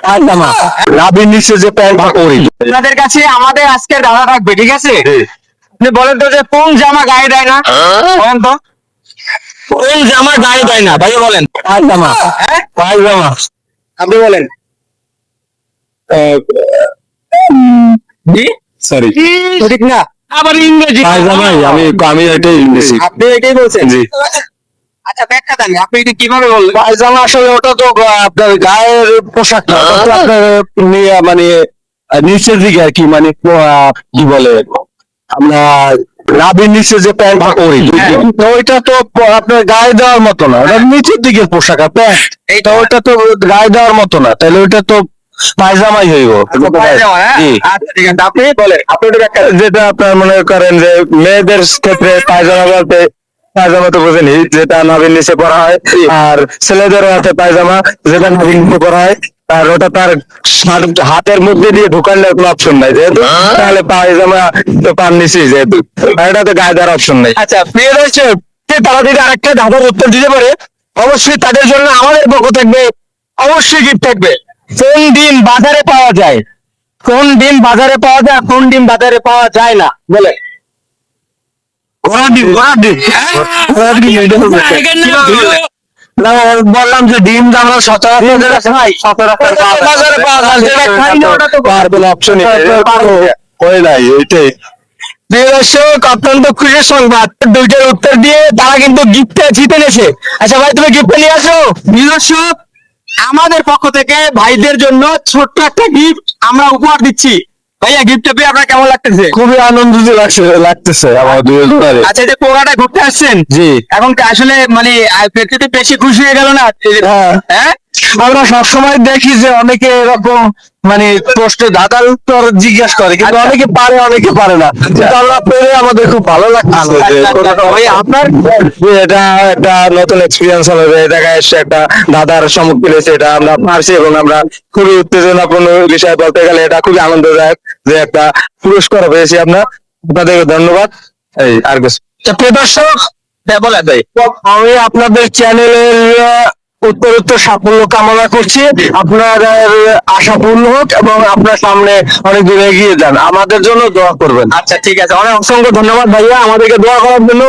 পায়জামা নাভির নিচে যে প্যান্ট পরি। আপনাদের কাছে আমাদের আজকের দাদা থাকবে, ঠিক আছে? আপনি বলেন তো যে কোন জামা গায়ে দেয় না, বলেন তো কোন জামা গায়ে দেয় না, ভাই বলেন। পায়জামা হ্যাঁ, পায়জামা আপনি বলেন। জি, সরি ঠিক না, আবার ইংরেজি। পায়জামাই আমি এটাই ইংলিশ। আপনি এটাই বলছেন? জি। আচ্ছা, ব্যাখ্যা দেন, আপনি এটা কিভাবে বললেন? পায়জামা আসলে ওটা তো আপনার গায়ের পোশাক না, ওটা তো আপনার মানে নিচের দিকে আর কি, মানে কি বলে আমরা নাভির নিচে যে প্যান্ট পরি, তো ওইটা তো আপনার গায়ে দেওয়ার মতো না, ওটা নিচের দিকের পোশাক আর প্যান্ট, তো ওইটা তো গায়ে দেওয়ার মতো না, তাহলে ওইটা তো পায়জামাই হইব। পায়জামা, হ্যাঁ? জি। আচ্ছা, ঠিক আছে, আপনি বলেন, আপনি একটু ব্যাখ্যা দেন। যেটা আপনার মনে করেন যে মেয়েদের ক্ষেত্রে পায়জামা বলতে পায়জামা তো বোঝেনি, যেটা নাভির নিচে পরা হয়, আর ছেলেদের হাতে পায়জামা যেটা নাভির নিচে পরা হয়, আর ওটা তার হাতের মধ্যে দিয়ে ঢুকানোর কোনো অপশন নাই, যেহেতু তাহলে পায়জামা তো পার নিচেই, যেহেতু আর এটা তো গায়ে দেওয়ার অপশন নাই। আচ্ছা, প্রিয় দর্শক, তারা যদি আরেকটা ধাঁধার উত্তর দিতে পারে, অবশ্যই তাদের জন্য আমাদের পক্ষ থাকবে অবশ্যই গিফট থাকবে। কোন ডিম বাজারে পাওয়া যায়? কোন ডিম বাজারে পাওয়া যায়, কোন ডিম বাজারে পাওয়া যায় না, বলে। ঘোড়ার ডিম, ঘোড়ার ডিম, ঘোড়ার ডিম, এটা হবে। কিভাবে বললেন? না, বললাম যে ডিম যে আমরা সচরাচর বাজারে পাওয়া যায়, যেটা খাই না ওটা তো পারবে না, অপশনই হয় নাই, এইটাই। প্রিয় দর্শক, অত্যন্ত খুশির সংবাদ, দুইটার উত্তর দিয়ে তারা কিন্তু গিফটে জিতে নিয়েছে। আচ্ছা ভাই, তুমি গিফট নিয়ে আসো। দর্শক, আমাদের পক্ষ থেকে ভাইদের জন্য ছোট্ট একটা গিফট আমরা উপহার দিচ্ছি। ভাইয়া, গিফটটা পেয়ে আপনার কেমন লাগতেছে? খুবই আনন্দিত লাগতেছে আমার দুজনের। আচ্ছা, যে কোরাটা ঘুরতে আসছেন, জি। এখন কি আসলে মানে পেতে বেশি খুশি হয়ে গেল না? হ্যাঁ। হ্যাঁ, আমরা সবসময় দেখি যে অনেকে এরকম মানে প্রশ্নের দাদার উত্তর জিজ্ঞেস করে, কিন্তু আচ্ছা। অনেকে পারে অনেকে পারে না, কিন্তু আমরা পেরে আমাদের খুব ভালো লাগছে যে ভাই, আপনার যে এটা একটা নতুন এক্সপিরিয়েন্স হবে, এই জায়গায় এসে একটা দাদার সম্মুখীন হয়েছে, এটা আমরা পারছি এবং আমরা খুবই উত্তেজনাপূর্ণ বিষয়, বলতে গেলে এটা খুবই আনন্দদায়ক যে একটা পুরস্কার পেয়েছি আমরা। আপনাদেরকে ধন্যবাদ। এই আর কিছু প্রিয় দর্শক, বলেন ভাই। আমি আপনাদের চ্যানেলের উত্তরোত্তর সাফল্য কামনা করছি, আপনার আশা পূর্ণ হোক এবং আপনার সামনে অনেক দূর এগিয়ে যান, আমাদের জন্য দোয়া করবেন। আচ্ছা, ঠিক আছে, অনেক অসংখ্য ধন্যবাদ ভাইয়া আমাদেরকে দোয়া করার জন্য।